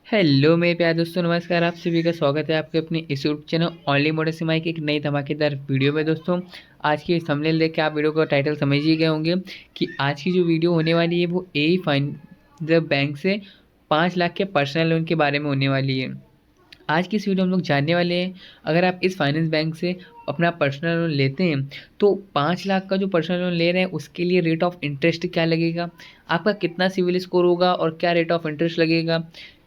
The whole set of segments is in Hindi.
हेलो मेरे प्यारे दोस्तों, नमस्कार। आप सभी का स्वागत है आपके अपने इस YouTube channel only motor Simai की एक नई धमाकेदार वीडियो में। दोस्तों, आज की थंबनेल देख के आप वीडियो का टाइटल समझ ही गए होंगे कि आज की जो वीडियो होने वाली है वो एई फाइनेंस बैंक से 5 लाख के पर्सनल लोन के बारे में होने वाली है। आज की इस वीडियो में हम लोग जानने वाले हैं, अगर आप इस फाइनेंस बैंक से अपना पर्सनल लोन लेते हैं तो 5 लाख का जो पर्सनल लोन ले रहे हैं उसके लिए रेट ऑफ इंटरेस्ट क्या लगेगा, आपका कितना सिविल स्कोर होगा और क्या रेट ऑफ इंटरेस्ट लगेगा,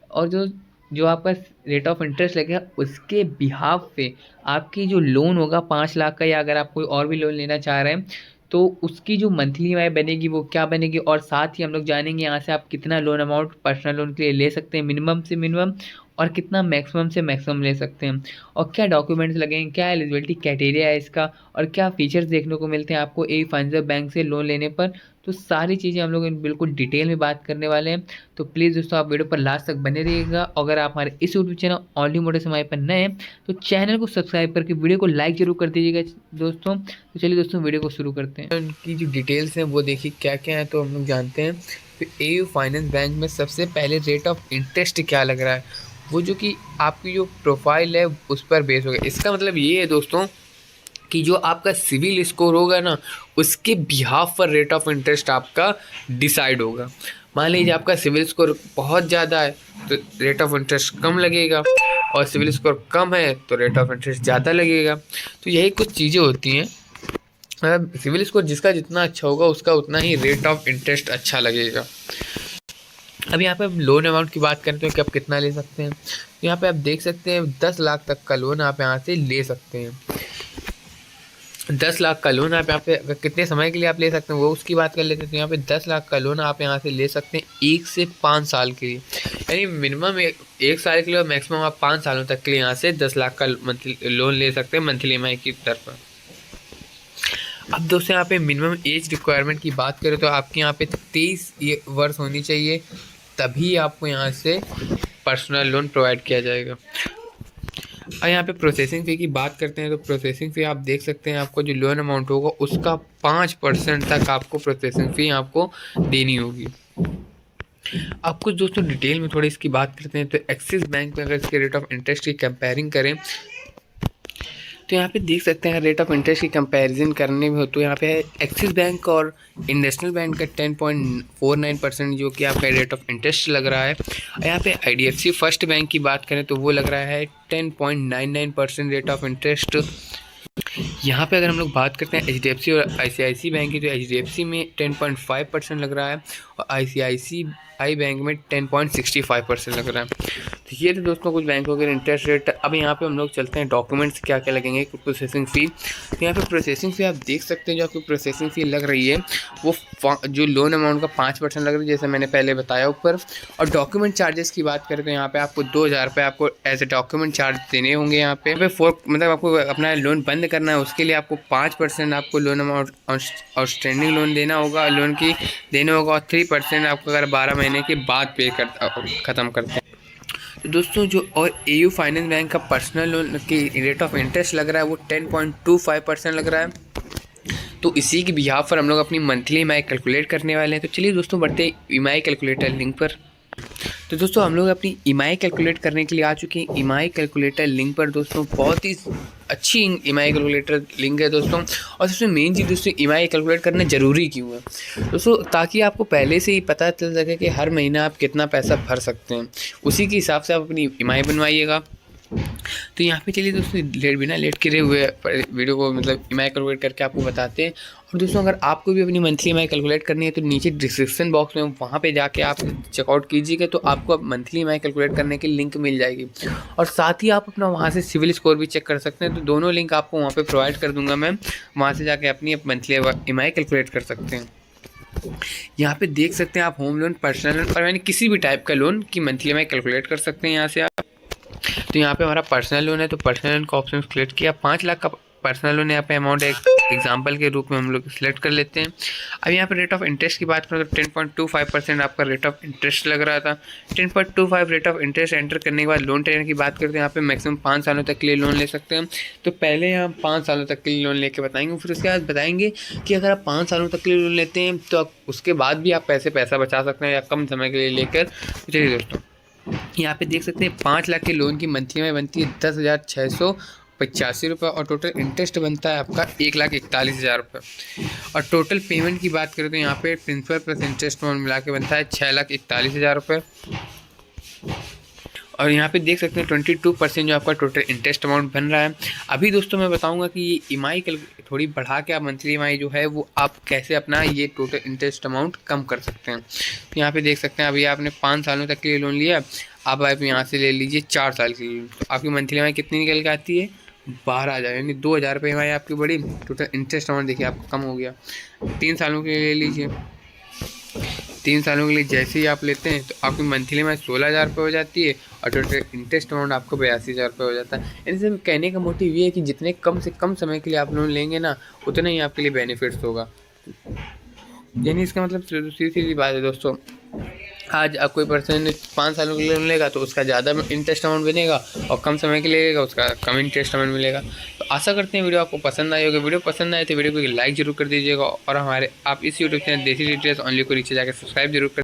और जो जो आपका रेट ऑफ इंटरेस्ट लगेगा उसके बिहाफ पे आपकी जो लोन होगा 5 लाख का, या अगर आप कोई और भी लोन लेना चाह रहे हैं तो उसकी जो मंथली ईएमआई बनेगी वो क्या बनेगी। और साथ ही हम लोग जानेंगे यहाँ से आप कितना लोन अमाउंट पर्सनल लोन के लिए ले सकते हैं, मिनिमम से मिनिमम, और कितना मैक्सिमम से मैक्सिमम ले सकते हैं, और क्या डॉक्यूमेंट्स लगेंगे, क्या एलिजिबिलिटी क्राइटेरिया है इसका, और क्या फीचर्स देखने को मिलते हैं आपको एई फाइनेंस बैंक से लोन लेने पर। तो सारी चीज़ें हम लोग बिल्कुल डिटेल में बात करने वाले हैं। तो प्लीज़ दोस्तों, आप वीडियो पर लास्ट तक बने रहिएगा। अगर आप हमारे इस यूट्यूब चैनल ओनली मोटर समाई पर नए हैं तो चैनल को सब्सक्राइब करके वीडियो को लाइक जरूर कर दीजिएगा दोस्तों। तो चलिए दोस्तों, वीडियो को शुरू करते हैं। उनकी जो डिटेल्स हैं वो देखिए क्या क्या है, तो हम लोग जानते हैं। तो एयू फाइनेंस बैंक में सबसे पहले रेट ऑफ इंटरेस्ट क्या लग रहा है, वो जो कि आपकी जो प्रोफाइल है उस पर बेस होगा। इसका मतलब ये है दोस्तों कि जो आपका सिविल स्कोर होगा ना, उसके बिहाफ पर रेट ऑफ इंटरेस्ट आपका डिसाइड होगा। मान लीजिए आपका सिविल स्कोर बहुत ज़्यादा है तो रेट ऑफ इंटरेस्ट कम लगेगा, और सिविल स्कोर कम है तो रेट ऑफ इंटरेस्ट ज़्यादा लगेगा। तो यही कुछ चीज़ें होती हैं। सिविल स्कोर जिसका जितना अच्छा होगा उसका उतना ही रेट ऑफ इंटरेस्ट अच्छा लगेगा। अब यहाँ पे हम लोन अमाउंट की बात करते हैं कि आप कितना ले सकते हैं। तो यहाँ पे आप देख सकते हैं 10 लाख तक का लोन आप यहाँ से ले सकते हैं। 10 लाख का लोन आप यहाँ पे अगर कितने समय के लिए आप ले सकते हैं वो उसकी बात कर लेते हैं। तो यहाँ पे 10 लाख का लोन आप यहाँ से ले सकते हैं 1 से 5 साल के लिए, यानी मिनिमम एक साल के लिए और मैक्सिमम आप 5 सालों तक के लिए यहाँ से 10 लाख का मंथली लोन ले सकते हैं मंथली ईएमआई की दर पर। अब दोस्तों यहाँ पे मिनिमम एज रिक्वायरमेंट की बात करें तो आपके यहाँ पे 23 वर्ष होनी चाहिए, तभी आपको यहाँ से पर्सनल लोन प्रोवाइड किया जाएगा। और यहाँ पे प्रोसेसिंग फ़ी की बात करते हैं तो प्रोसेसिंग फ़ी आप देख सकते हैं, आपको जो लोन अमाउंट होगा उसका 5% तक आपको प्रोसेसिंग फ़ी आपको देनी होगी। अब कुछ दोस्तों डिटेल में थोड़ी इसकी बात करते हैं। तो एक्सिस बैंक में अगर इसके रेट ऑफ इंटरेस्ट की कंपेयरिंग करें तो यहाँ पे देख सकते हैं रेट ऑफ इंटरेस्ट की कंपैरिजन करने में हो तो यहाँ पे एक्सिस बैंक और इंडसइंड बैंक का 10.49% जो कि आपका रेट ऑफ इंटरेस्ट लग रहा है। यहाँ पे आईडीएफसी फर्स्ट बैंक की बात करें तो वो लग रहा है 10.99% रेट ऑफ इंटरेस्ट। यहाँ पे अगर हम लोग बात करते हैं एचडीएफसी और आईसीआईसी बैंक की, तो एचडीएफसी में 10.5% लग रहा है और आईसीआईसीआई बैंक में 10.65% लग रहा है। तो ये तो दोस्तों कुछ बैंकों के इंटरेस्ट रेट। अब यहाँ पे हम लोग चलते हैं डॉक्यूमेंट्स क्या क्या लगेंगे, प्रोसेसिंग फ़ी। तो यहाँ पे प्रोसेसिंग फ़ी आप देख सकते हैं, जो आपको प्रोसेसिंग फ़ी लग रही है वो जो लोन अमाउंट का 5% लग रहा है, जैसे मैंने पहले बताया ऊपर। और डॉक्यूमेंट चार्जेस की बात करें तो यहाँ पे आपको 2,000 रुपये आपको एज ए डॉक्यूमेंट चार्ज देने होंगे। यहाँ पे मतलब आपको अपना लोन बंद करना है उसके लिए आपको 5% आपको लोन अमाउंट आउटस्टैंडिंग लोन देना होगा, लोन की देना होगा, और 3% आपको अगर 12 महीने के बाद पे ख़त्म करते हैं। तो दोस्तों जो और एयू फाइनेंस बैंक का पर्सनल लोन की रेट ऑफ इंटरेस्ट लग रहा है वो 10.25% लग रहा है। तो इसी की बिहाफ पर हम लोग अपनी मंथली ईएमआई कैलकुलेट करने वाले हैं। तो चलिए दोस्तों बढ़ते हैं ईएमआई कैलकुलेटर लिंक पर। तो दोस्तों हम लोग अपनी ईएमआई कैलकुलेट करने के लिए आ चुके हैं ईएमआई कैलकुलेटर लिंक पर। दोस्तों बहुत ही अच्छी ईएमआई कैलकुलेटर लिंक है दोस्तों। और सबसे मेन चीज़ दोस्तों, ईएमआई कैलकुलेट करना ज़रूरी क्यों है दोस्तों, ताकि आपको पहले से ही पता चल सके कि हर महीना आप कितना पैसा भर सकते हैं, उसी के हिसाब से आप अपनी ईएमआई बनवाइएगा। तो यहाँ पे चलिए दोस्तों बिना लेट करे हुए वीडियो को मतलब ईएमआई कैलकुलेट करके आपको बताते हैं। और दोस्तों अगर आपको भी अपनी मंथली ईएमआई कैलकुलेट करनी है तो नीचे डिस्क्रिप्शन बॉक्स में वहाँ पे जाके आप चेकआउट कीजिएगा, तो आपको मंथली ईएमआई कैलकुलेट करने की लिंक मिल जाएगी। और साथ ही आप अपना वहाँ से सिविल स्कोर भी चेक कर सकते हैं। तो दोनों लिंक आपको वहाँ पर प्रोवाइड कर दूँगा मैं, वहाँ से जाके अपनी मंथली ईएमआई कैलकुलेट कर सकते हैं। यहाँ पे देख सकते हैं आप होम लोन, पर्सनल लोन और यानी किसी भी टाइप का लोन की मंथली ईएमआई कैलकुलेट कर सकते हैं यहाँ से आप। तो यहाँ पे हमारा पर्सनल लोन है तो पर्सनल लोन का ऑप्शन सिलेक्ट किया। 5 लाख का पर्सनल लोन यहाँ पे अमाउंट एक एग्जांपल के रूप में हम लोग सिलेक्ट कर लेते हैं। अब यहाँ पे रेट ऑफ इंटरेस्ट की बात करें तो 10.25% आपका रेट ऑफ इंटरेस्ट लग रहा था। 10.25 रेट ऑफ इंटरेस्ट एंटर करने के बाद लोन टेनर की बात करते हैं, यहाँ पे मैक्सिमम 5 सालों तक के लिए लोन ले सकते हैं। तो पहले हम 5 सालों तक के लिए लोन लेके बताएंगे, फिर उसके बाद बताएंगे कि अगर आप 5 सालों तक के लिए लोन लेते हैं तो उसके बाद भी आप पैसा बचा सकते हैं या कम समय के लिए लेकर। चलिए दोस्तों यहाँ पे देख सकते हैं 5 लाख के लोन की मंथली में बनती है 10,685 रुपये और टोटल इंटरेस्ट बनता है आपका 1,41,000 रुपये। और टोटल पेमेंट की बात करें तो यहाँ पे प्रिंसिपल प्लस इंटरेस्ट अमाउंट मिला के बनता है 6,41,000 रुपये। और यहाँ पे देख सकते हैं 22% जो आपका टोटल इंटरेस्ट अमाउंट बन रहा है। अभी दोस्तों मैं बताऊंगा कि ये EMI थोड़ी बढ़ा के आप मंथली EMI जो है वो आप कैसे अपना ये टोटल इंटरेस्ट अमाउंट कम कर सकते हैं। तो यहाँ पे देख सकते हैं अभी आपने 5 सालों तक के लिए लोन लिया, अब आप यहाँ से ले लीजिए 4 साल के लिए, तो आपकी मंथली EMI कितनी निकल के आती है 12,000, यानी 2,000 रुपये EMI आपकी बड़ी। टोटल इंटरेस्ट अमाउंट देखिए आपका कम हो गया। 3 सालों के लिए ले लीजिए, 3 सालों के लिए जैसे ही आप लेते हैं तो आपकी मंथली में 16,000 रुपये हो जाती है और टोटल इंटरेस्ट अमाउंट आपको 82,000 रुपये हो जाता है। इनसे कहने का मोटिव ये है कि जितने कम से कम समय के लिए आप लोन लेंगे ना, उतना ही आपके लिए बेनिफिट्स होगा। यानी इसका मतलब सीधी सीधी बात है दोस्तों, आज आप कोई पर्सन 5 सालों के लिए लोन लेगा तो उसका ज़्यादा इंटरेस्ट अमाउंट बनेगा और कम समय के लिए लेगा उसका कम इंटरेस्ट अमाउंट मिलेगा। तो आशा करते हैं वीडियो आपको पसंद आई होगी। वीडियो पसंद आए तो वीडियो को लाइक जरूर कर दीजिएगा और हमारे आप इस यूट्यूब चैनल देसी डिटेल्स ओनली को नीचे जाकर सब्सक्राइब जरूर कर